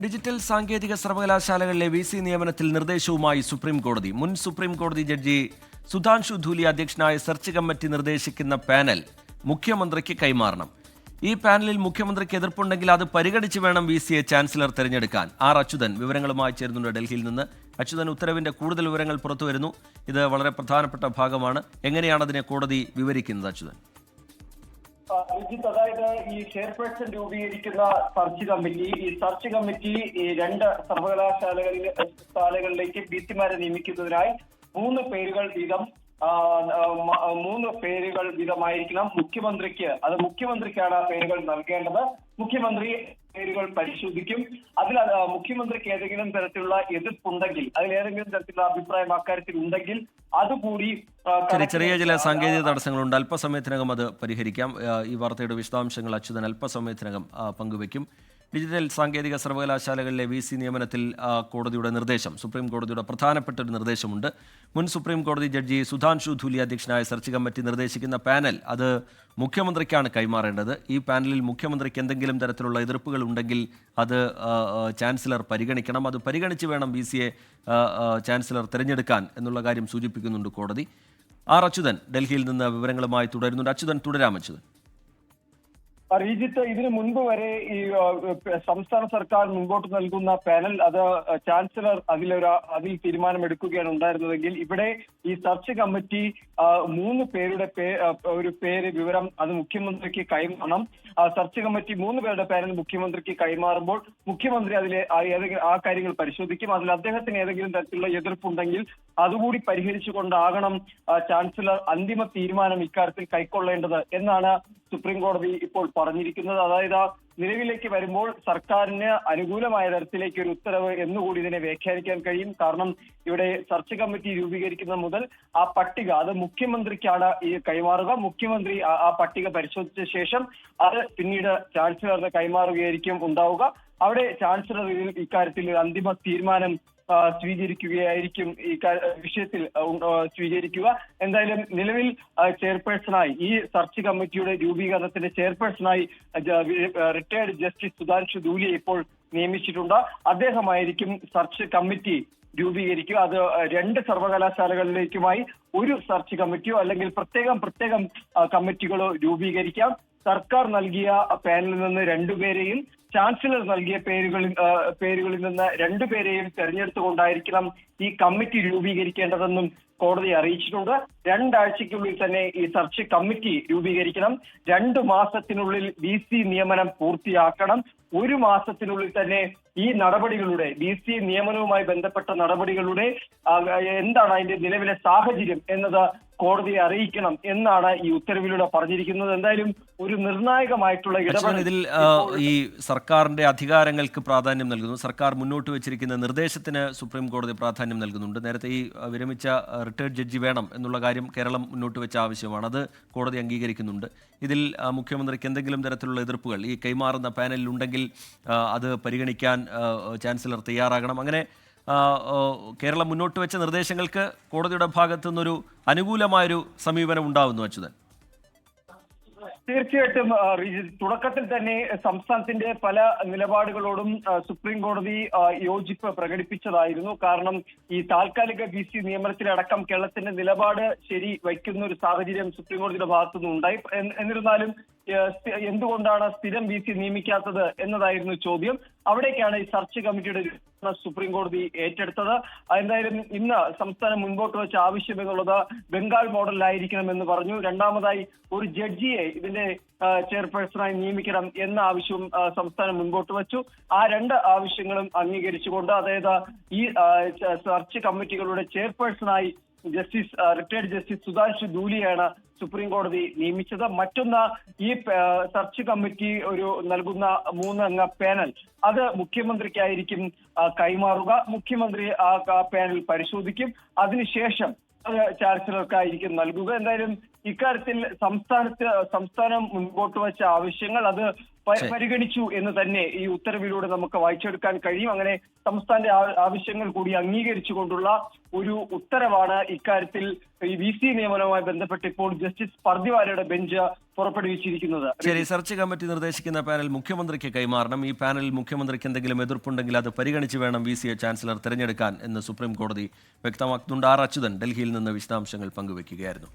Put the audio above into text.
Digital സാങ്കേതിക സർവകലാശാലകളിലെ VC നിയമനത്തിൽ നിർദ്ദേശവുമായി supreme കോടതി. മുൻ സുപ്രീം കോടതി ജഡ്ജി സുധാൻഷു ധൂലി അധ്യക്ഷനായ സെർച്ച് കമ്മിറ്റി നിർദ്ദേശിക്കുന്ന പാനൽ മുഖ്യമന്ത്രിക്ക് കൈമാറണം. ഈ പാനലിൽ മുഖ്യമന്ത്രിക്ക് എതിർപ്പുണ്ടെങ്കിൽ അത് പരിഗണിച്ച് വേണം VCയെ ചാൻസലർ തെരഞ്ഞെടുക്കാൻ. അച്യുതൻ വിവരങ്ങളുമായി ചേരുന്നുണ്ട് ഡൽഹിയിൽ നിന്ന്. അച്യുതൻ, ഉത്തരവിന്റെ കൂടുതൽ വിവരങ്ങൾ പുറത്തുവരുന്നു. ഇത് വളരെ പ്രധാനപ്പെട്ട ഭാഗമാണ്. എങ്ങനെയാണ് അതിനെ കോടതി വിവരിക്കുന്നത് അച്യുതൻ? അതായത് ഈ ചെയർപേഴ്സൺ രൂപീകരിക്കുന്ന സെർച്ച് കമ്മിറ്റി ഈ രണ്ട് സർവകലാശാലകളിലേക്ക് VCമാരെ നിയമിക്കുന്നതിനായി മൂന്ന് പേരുകൾ വീതമായിരിക്കണം മുഖ്യമന്ത്രിക്ക്. അത് മുഖ്യമന്ത്രിക്കാണ് ആ പേരുകൾ നൽകേണ്ടത്. മുഖ്യമന്ത്രി പേരുകൾ പരിശോധിക്കും. അതിൽ മുഖ്യമന്ത്രിക്ക് ഏതെങ്കിലും തരത്തിലുള്ള എതിർപ്പുണ്ടെങ്കിൽ, അതിലേതെങ്കിലും തരത്തിലുള്ള അഭിപ്രായം അക്കാര്യത്തിൽ ഉണ്ടെങ്കിൽ അതുകൂടി ചെറിയ ചില സാങ്കേതിക തടസ്സങ്ങളുണ്ട്. അല്പസമയത്തിനകം അത് പരിഹരിക്കാം. ഈ വാർത്തയുടെ വിശദാംശങ്ങൾ അച്യുതൻ അല്പസമയത്തിനകം പങ്കുവയ്ക്കും. ഡിജിറ്റൽ സാങ്കേതിക സർവകലാശാലകളിലെ VC നിയമനത്തിൽ കോടതിയുടെ നിർദ്ദേശം, സുപ്രീം കോടതിയുടെ പ്രധാനപ്പെട്ട ഒരു നിർദ്ദേശമുണ്ട്. മുൻ സുപ്രീം കോടതി ജഡ്ജി സുധാൻഷു ധൂലി അധ്യക്ഷനായ സെർച്ച് കമ്മിറ്റി നിർദ്ദേശിക്കുന്ന പാനൽ അത് മുഖ്യമന്ത്രിക്കാണ് കൈമാറേണ്ടത്. ഈ പാനലിൽ മുഖ്യമന്ത്രിക്ക് എന്തെങ്കിലും തരത്തിലുള്ള എതിർപ്പുകൾ ഉണ്ടെങ്കിൽ അത് ചാൻസലർ പരിഗണിക്കണം. അത് പരിഗണിച്ച് വേണം VCയെ ചാൻസലർ തിരഞ്ഞെടുക്കാൻ എന്നുള്ള കാര്യം സൂചിപ്പിക്കുന്നുണ്ട് കോടതി. അച്യുതൻ ഡൽഹിയിൽ നിന്ന് വിവരങ്ങളുമായി തുടരുന്നുണ്ട്. അച്യുതൻ, തുടരാം. അച്യുതൻ, റീജിത്ത്, ഇതിനു മുൻപ് വരെ ഈ സംസ്ഥാന സർക്കാർ മുൻപോട്ട് നൽകുന്ന പാനൽ അത് ചാൻസലർ അതിൽ തീരുമാനമെടുക്കുകയാണ് ഉണ്ടായിരുന്നതെങ്കിൽ ഇവിടെ ഈ സെർച്ച് കമ്മിറ്റി മൂന്ന് പേരുടെ വിവരം അത് മുഖ്യമന്ത്രിക്ക് കൈമാറണം. സെർച്ച് കമ്മിറ്റി മൂന്ന് പേരുടെ പാനൽ മുഖ്യമന്ത്രിക്ക് കൈമാറുമ്പോൾ മുഖ്യമന്ത്രി ആ കാര്യങ്ങൾ പരിശോധിക്കും. അതിൽ അദ്ദേഹത്തിന് ഏതെങ്കിലും തരത്തിലുള്ള എതിർപ്പുണ്ടെങ്കിൽ അതുകൂടി പരിഹരിച്ചുകൊണ്ടാകണം ചാൻസലർ അന്തിമ തീരുമാനം ഇക്കാര്യത്തിൽ കൈക്കൊള്ളേണ്ടത് എന്നാണ് സുപ്രീം കോടതി ഇപ്പോൾ പറഞ്ഞിരിക്കുന്നത്. അതായത് നിലവിലേക്ക് വരുമ്പോൾ സർക്കാരിന് അനുകൂലമായ തരത്തിലേക്ക് ഒരു ഉത്തരവ് എന്നുകൂടി ഇതിനെ വ്യാഖ്യാനിക്കാൻ കഴിയും. കാരണം ഇവിടെ സെർച്ച് കമ്മിറ്റി രൂപീകരിക്കുന്ന മുതൽ ആ പട്ടിക അത് മുഖ്യമന്ത്രിക്കാണ് ഈ കൈമാറുക. മുഖ്യമന്ത്രി ആ പട്ടിക പരിശോധിച്ച ശേഷം അത് പിന്നീട് ചാൻസലറിന് കൈമാറുകയായിരിക്കും ഉണ്ടാവുക. അവിടെ ചാൻസലർ ഇക്കാര്യത്തിൽ അന്തിമ തീരുമാനം സ്വീകരിക്കുകയായിരിക്കും ഈ വിഷയത്തിൽ സ്വീകരിക്കുക. എന്തായാലും നിലവിൽ ചെയർപേഴ്സണായി ഈ സെർച്ച് കമ്മിറ്റിയുടെ രൂപീകരണത്തിന്റെ ചെയർപേഴ്സണായി റിട്ടയർഡ് ജസ്റ്റിസ് സുധാൻഷു ധൂലിയെ ഇപ്പോൾ നിയമിച്ചിട്ടുണ്ട്. അദ്ദേഹമായിരിക്കും സെർച്ച് കമ്മിറ്റി രൂപീകരിക്കുക. അത് രണ്ട് സർവകലാശാലകളിലേക്കുമായി ഒരു സെർച്ച് കമ്മിറ്റിയോ അല്ലെങ്കിൽ പ്രത്യേകം കമ്മിറ്റികളോ രൂപീകരിക്കാം. സർക്കാർ നൽകിയ പാനലിൽ നിന്ന് രണ്ടുപേരെയും ചാൻസലർ നൽകിയ പേരുകളിൽ നിന്ന് രണ്ടുപേരെയും തെരഞ്ഞെടുത്തുകൊണ്ടായിരിക്കണം ഈ കമ്മിറ്റി രൂപീകരിക്കേണ്ടതെന്നും കോടതി അറിയിച്ചിട്ടുണ്ട്. 2 ആഴ്ചയ്ക്കുള്ളിൽ തന്നെ ഈ സെർച്ച് കമ്മിറ്റി രൂപീകരിക്കണം. 2 മാസത്തിനുള്ളിൽ VC നിയമനം പൂർത്തിയാക്കണം. 1 മാസത്തിനുള്ളിൽ തന്നെ ഈ നടപടികളുടെ VC നിയമനവുമായി ബന്ധപ്പെട്ട നടപടികളുടെ എന്താണ് അതിന്റെ നിലവിലെ സാഹചര്യം എന്നത് കോടതിയെ അറിയിക്കണം എന്നാണ് ഈ ഉത്തരവിലൂടെ പറഞ്ഞിരിക്കുന്നത്. എന്തായാലും ഒരു നിർണായകമായിട്ടുള്ള ഇടപെടൽ ഇതിൽ ഈ സർക്കാരിന്റെ അധികാരങ്ങൾക്ക് പ്രാധാന്യം നൽകുന്നു. സർക്കാർ മുന്നോട്ട് വെച്ചിരിക്കുന്ന നിർദ്ദേശത്തിന് സുപ്രീം കോടതി പ്രാധാന്യം നൽകുന്നുണ്ട്. നേരത്തെ ഈ വിരമിച്ച റിട്ടയർഡ് ജഡ്ജി വേണം എന്നുള്ള കാര്യം കേരളം മുന്നോട്ട് വെച്ച ആവശ്യമാണ്. അത് കോടതി അംഗീകരിക്കുന്നുണ്ട്. ഇതിൽ മുഖ്യമന്ത്രിക്ക് എന്തെങ്കിലും തരത്തിലുള്ള എതിർപ്പുകൾ ഈ കൈമാറുന്ന പാനലിൽ ഉണ്ടെങ്കിൽ അത് പരിഗണിക്കാൻ ചാൻസലർ തയ്യാറാകണം. അങ്ങനെ കേരളം മുന്നോട്ട് വെച്ച നിർദ്ദേശങ്ങൾക്ക് കോടതിയുടെ ഭാഗത്തു നിന്നൊരു അനുകൂലമായൊരു സമീപനം ഉണ്ടാവുന്നു. അച്യുതൻ, തീർച്ചയായിട്ടും തുടക്കത്തിൽ തന്നെ സംസ്ഥാനത്തിന്റെ പല നിലപാടുകളോടും സുപ്രീം കോടതി യോജിപ്പ് പ്രകടിപ്പിച്ചതായിരുന്നു. കാരണം ഈ താൽക്കാലിക VC നിയമനത്തിലടക്കം കേരളത്തിന്റെ നിലപാട് ശരി വയ്ക്കുന്ന ഒരു സാഹചര്യം സുപ്രീം കോടതിയുടെ ഭാഗത്തുനിന്ന് ഉണ്ടായി. എന്നിരുന്നാലും എന്തുകൊണ്ടാണ് സ്ഥിരം VC നിയമിക്കാത്തത് എന്നതായിരുന്നു ചോദ്യം. അവിടേക്കാണ് ഈ സെർച്ച് കമ്മിറ്റിയുടെ സുപ്രീം കോടതി ഏറ്റെടുത്തത്. എന്തായാലും ഇന്ന് സംസ്ഥാനം മുൻപോട്ട് വെച്ച ആവശ്യം എന്നുള്ളത് ബംഗാൾ മോഡലിലായിരിക്കണമെന്ന് പറഞ്ഞു. രണ്ടാമതായി ഒരു ജഡ്ജിയെ ഇതിന്റെ ചെയർപേഴ്സണായി നിയമിക്കണം എന്ന ആവശ്യവും സംസ്ഥാനം മുൻപോട്ട് വെച്ചു. ആ 2 ആവശ്യങ്ങളും അംഗീകരിച്ചുകൊണ്ട്, അതായത് ഈ സെർച്ച് കമ്മിറ്റികളുടെ ചെയർപേഴ്സണായി റിട്ടയർഡ് ജസ്റ്റിസ് സുധാൻഷു ധൂലിയാണ് സുപ്രീം കോടതി നിയമിച്ചത്. മറ്റൊന്ന്, ഈ സെർച്ച് കമ്മിറ്റി നൽകുന്ന 3 അംഗ പാനൽ അത് മുഖ്യമന്ത്രിക്കായിരിക്കും കൈമാറുക. മുഖ്യമന്ത്രി ആ പാനൽ പരിശോധിക്കും. അതിനുശേഷം അത് ചാൻസലർക്കായിരിക്കും നൽകുക. എന്തായാലും ഇക്കാര്യത്തിൽ സംസ്ഥാനം മുൻപോട്ട് വെച്ച ആവശ്യങ്ങൾ അത് പരിഗണിച്ചു എന്ന് തന്നെ ഈ ഉത്തരവിലൂടെ നമുക്ക് വായിച്ചെടുക്കാൻ കഴിയും. അങ്ങനെ സംസ്ഥാനത്തെ ആവശ്യങ്ങൾ കൂടി അംഗീകരിച്ചുകൊണ്ടുള്ള ഒരു ഉത്തരവാണ് ഇക്കാര്യത്തിൽ ഈ VC നിയമനവുമായി ബന്ധപ്പെട്ട് ഇപ്പോൾ ജസ്റ്റിസ് പർദിവാലയുടെ ബെഞ്ച് പുറപ്പെടുവിച്ചിരിക്കുന്നത്. ശരി, സെർച്ച് കമ്മിറ്റി നിർദ്ദേശിക്കുന്ന പാനൽ മുഖ്യമന്ത്രിക്ക് കൈമാറണം. ഈ പാനലിൽ മുഖ്യമന്ത്രിക്ക് എന്തെങ്കിലും എതിർപ്പുണ്ടെങ്കിൽ അത് പരിഗണിച്ച് വേണം VCയെ ചാൻസലർ തെരഞ്ഞെടുക്കാൻ എന്ന് സുപ്രീം കോടതി വ്യക്തമാക്കുന്നുണ്ട്. R. അച്യുതൻ ഡൽഹിയിൽ നിന്ന് വിശദാംശങ്ങൾ പങ്കുവയ്ക്കുകയായിരുന്നു.